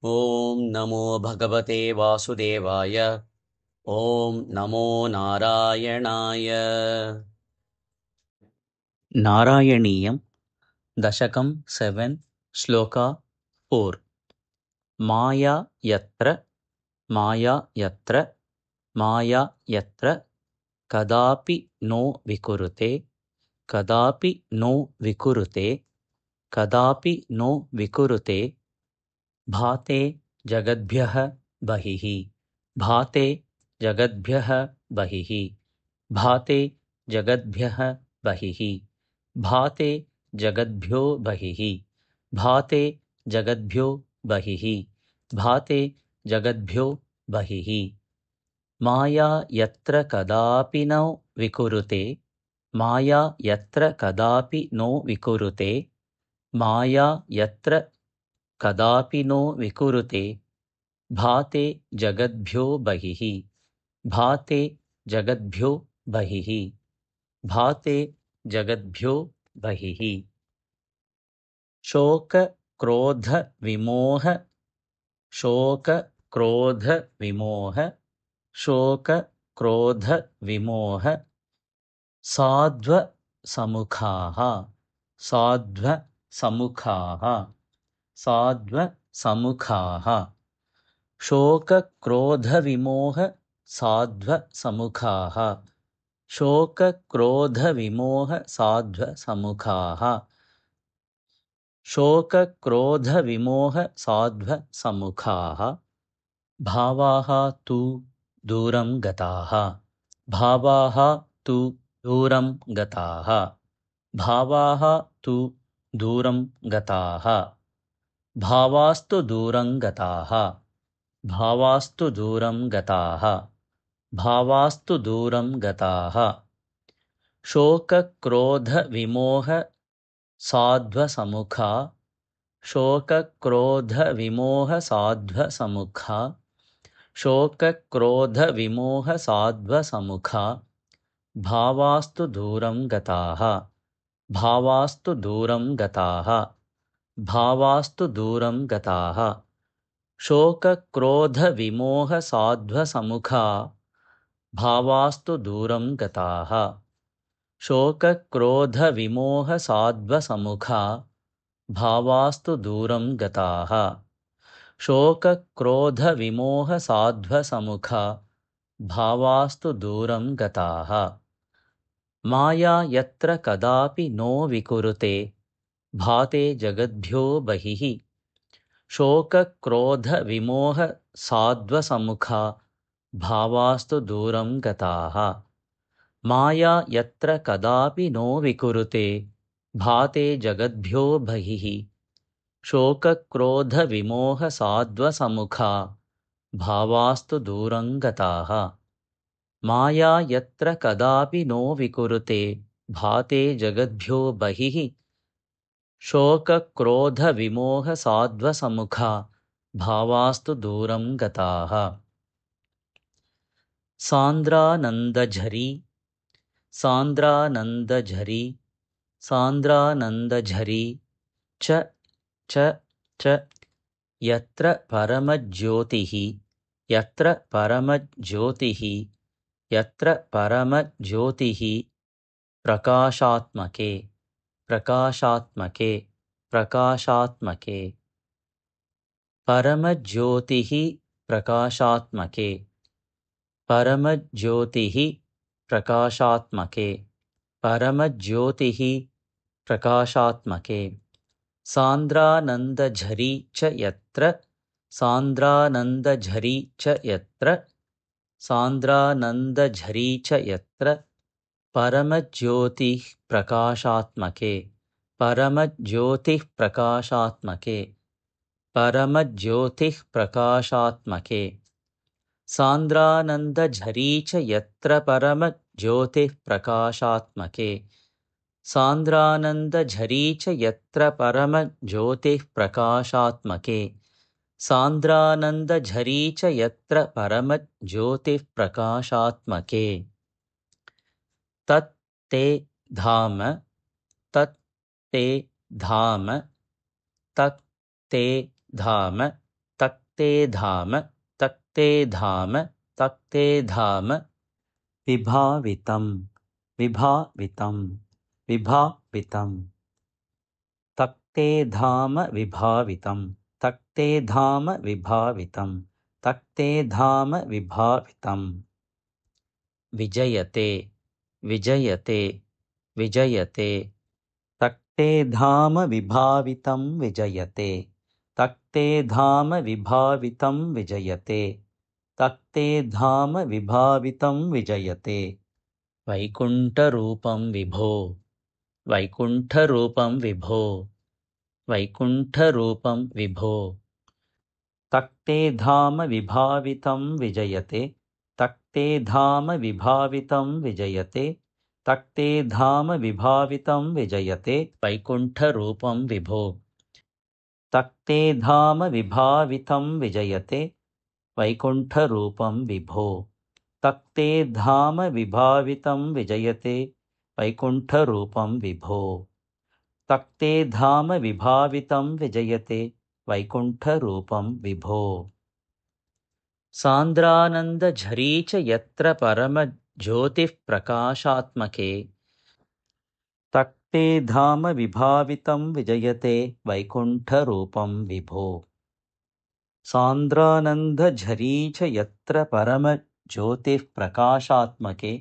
ॐ नमो भगवते वासुदेवाय। ॐ नमो नारायणाय। नारायणीयं दशकं 7 श्लोका 4। माया यत्र माया यत्र माया यत्र कदापि नो विकुरुते कदापि नो विकुरुते कदापि नो विकुरुते भाते जगद्भ्यः बहिः भाते जगद्भ्यः बहिः भाते जगद्भ्यः बहिः भाते जगद्भ्यो बहिः भाते जगद्भ्यो बहिः भाते जगद्भ्यो बहिः माया यत्र कदापि न विकुरुते माया यत्र कदापि नो विकुरुते माया यत्र कदापि नो विकुरुते भाते जगद्भ्यो बहिः भाते जगद्भ्यो बहिः भाते जगद्भ्यो बहिः शोक क्रोध विमोह शोक क्रोध विमोह शोक क्रोध विमोह साध्व समुखाः साध्व समुखाः साध्व समुखाः शोक क्रोध विमोह साध्व समुखाः शोक क्रोध विमोह साध्व समुखाः शोक क्रोध विमोह साध्व समुखाः भावाः तु दूरं गताः भावाः तु दूरं गताः भावाः तु दूरं गताः भावास्तु दूरं गताः भावास्तु दूरं गताः भावास्तु दूरं गताः शोकक्रोध विमोह साध्वसमुखा शोकक्रोध विमोह साध्वसमुखा शोकक्रोध विमोह साध्वसमुखा भावास्तु दूरं गताः भावास्तु दूरं गताः भावास्तु दूरं गताः शोकक्रोध विमोह साध्वसमुखा भावास्तु दूरं गताः शोकक्रोध विमोह साध्वसमुखा भावास्तु दूरं गताः शोकक्रोध विमोह साध्वसमुखा भावास्तु दूरं गताः माया यत्र कदापि नो विकुरुते भाते जगद्भ्यो बहिः शोकक्रोध विमोह साध्वसमुखा भावास्तु दूरं गताः माया यत्र कदापि नो विकुरुते भाते जगद्भ्यो बहिः शोकक्रोध विमोह साध्वसमुखा भावास्तु दूरं गताः माया यत्र कदापि नो विकुरुते भाते जगद्भ्यो बहिः शोकक्रोध विमोह साध्वसमुखा भावास्तु दूरं गताः सान्द्रानन्दझरी सान्द्रानन्दझरी सान्द्रानन्दझरी च च च यत्र परमज्योतिः यत्र परमज्योतिः यत्र परमज्योतिः प्रकाशात्मके प्रकाशात्मके प्रकाशात्मके परमज्योतिः प्रकाशात्मके परमज्योतिः प्रकाशात्मके परमज्योतिः प्रकाशात्मके सान्द्रानन्दझरी च यत्र सान्द्रानन्दझरी च यत्र सान्द्रानन्दझरी च यत्र परमज्योतिः प्रकाशात्मके परमज्योतिः प्रकाशात्मके परमज्योतिः प्रकाशात्मके सान्द्रानन्दझरी च यत्र परमज्योतिः प्रकाशात्मके सान्द्रानन्दझरी च यत्र परमज्योतिः प्रकाशात्मके सान्द्रानन्दझरी च यत्र परमज्योतिः प्रकाशात्मके तत् ते धाम तत् ते धाम तत् ते धाम तक्ते धाम तक्ते धाम तक्ते धाम विभावितं विभावितं विभावितं तक्ते धाम विभावितं तक्ते धाम विभावितं तक्ते धाम विभावितं विजयते विजयते विजयते तक्ते धाम विभावितं विजयते तक्ते धाम विभावितं विजयते तक्ते धाम विभावितं विजयते वैकुण्ठरूपं विभो वैकुण्ठरूपं विभो वैकुण्ठरूपं विभो तक्ते धाम विभावितं विजयते तक्ते धाम विभावितं विजयते तक्ते धाम विभावितं विजयते वैकुण्ठरूपं विभो तक्ते धाम विभावितं विजयते वैकुण्ठरूपं विभो तक्ते धाम विभावितं विजयते वैकुण्ठरूपं विभो तक्ते धाम विभावितं विजयते वैकुण्ठरूपं विभो सान्द्रानन्दझरी च यत्र परमज्योतिःप्रकाशात्मके तक्ते धाम विभावितं विजयते वैकुण्ठरूपं विभो सान्द्रानन्दझरी च यत्र परमज्योतिःप्रकाशात्मके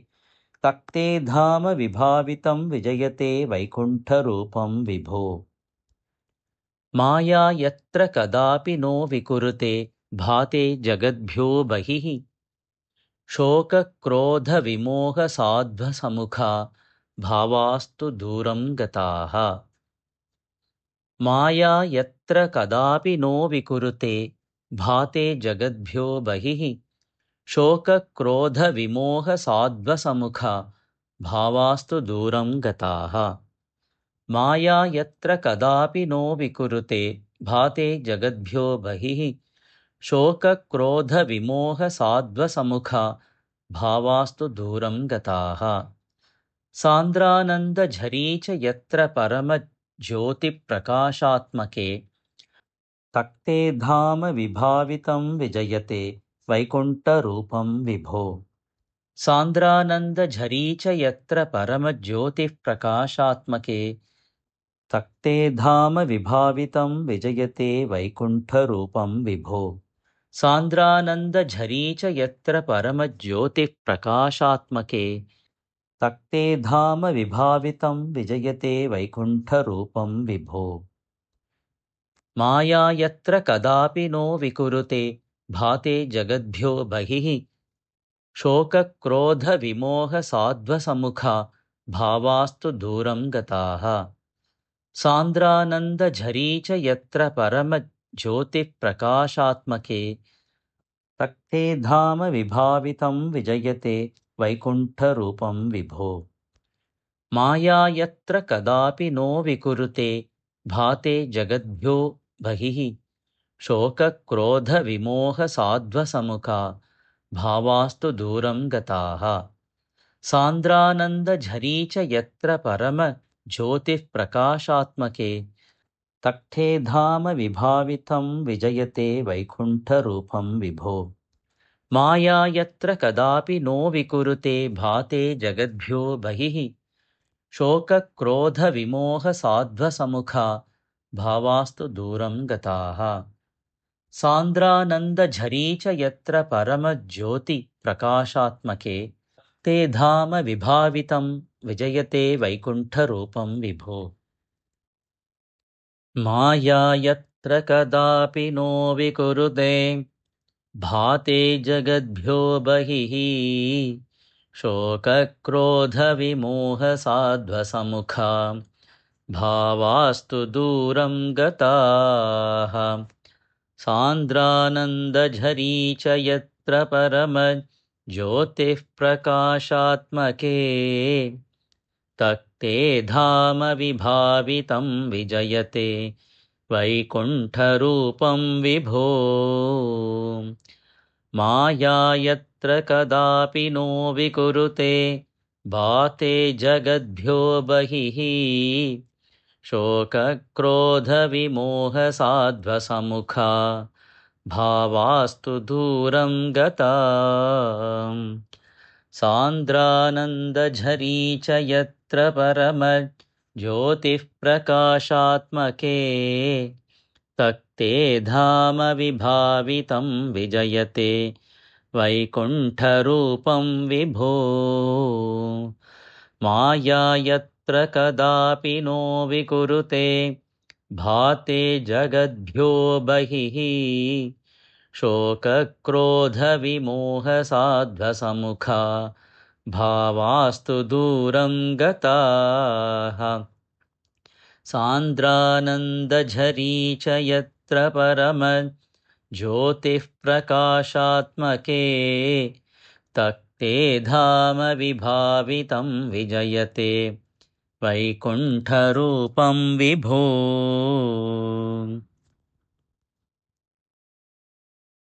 तक्ते धाम विभावितं विजयते वैकुण्ठरूपं विभो माया यत्र कदापि नो विकुरुते भाते जगद्भ्यो बहिः शोकक्रोधविमोहसाध्वसमुखा भावास्तु दूरं गताः माया यत्र कदापि नो विकुरुते भाते जगद्भ्यो बहिः शोकक्रोधविमोहसाध्वसमुखा भावास्तु दूरं गताः माया यत्र कदापि नो विकुरुते भाते जगद्भ्यो बहिः शोकक्रोधविमोहसाध्वसमुखा भावास्तु दूरं गताः सान्द्रानन्दझरी च यत्र परमज्योतिप्रकाशात्मके तक्ते धाम विभावितं विजयते वैकुण्ठरूपं विभो सान्द्रानन्दझरी च यत्र परमज्योतिप्रकाशात्मके तक्ते धाम विभावितं विजयते वैकुण्ठरूपं विभो सान्द्रानन्दझरी च यत्र परमज्योतिप्रकाशात्मके तक्ते धाम विभावितं विजयते वैकुण्ठरूपं विभो माया यत्र कदापि नो विकुरुते भाते जगद्भ्यो बहिः शोकक्रोधविमोहसाध्वसमुखा भावास्तु दूरं गताः सान्द्रानन्दझरी च यत्र परमज्योतिप्रकाशात्मके तक्ते धाम विभावितं विजयते वैकुण्ठरूपं विभो माया यत्र कदापि नो विकुरुते भाते जगद्भ्यो बहिः शोकक्रोधविमोहसाध्वसमुखा भावास्तु दूरं गताः सान्द्रानन्दझरी च यत्र परमज्योतिप्रकाशात्मके तक्ते धाम विभावितं विजयते वैकुण्ठरूपं विभो माया यत्र कदापि नो विकुरुते भाते जगद्भ्यो बहिः शोकक्रोधविमोहसाध्वसमुखा भावास्तु दूरं गताः सान्द्रानन्दझरी च यत्र परमज्योतिप्रकाशात्मके ते धाम विभावितं विजयते वैकुण्ठरूपं विभो माया यत्र कदापि नो विकुरुते भाते जगद्भ्यो बहिः शोकक्रोधविमोहसाध्वसमुखा भावास्तु दूरं गताः सान्द्रानन्दझरी च यत्र परमज्योतिःप्रकाशात्मके तक्ते धाम विभावितं विजयते वैकुण्ठरूपं विभो माया यत्र कदापि नो विकुरुते भाते जगद्भ्यो बहिः शोकक्रोधविमोहसाध्वसमुखा भावास्तु दूरं गता सान्द्रानन्दझरी च यत्र परमज्योतिः प्रकाशात्मके तक्ते धाम विभावितं विजयते वैकुण्ठरूपं विभो माया यत्र कदापि नो विकुरुते भाते जगद्भ्यो बहिः शोकक्रोधविमोहसाध्वसमुखा भावास्तु दूरं गताः सान्द्रानन्दझरी च यत्र परमज्योतिः प्रकाशात्मके तक्ते धाम विभावितं विजयते वैकुण्ठरूपं विभो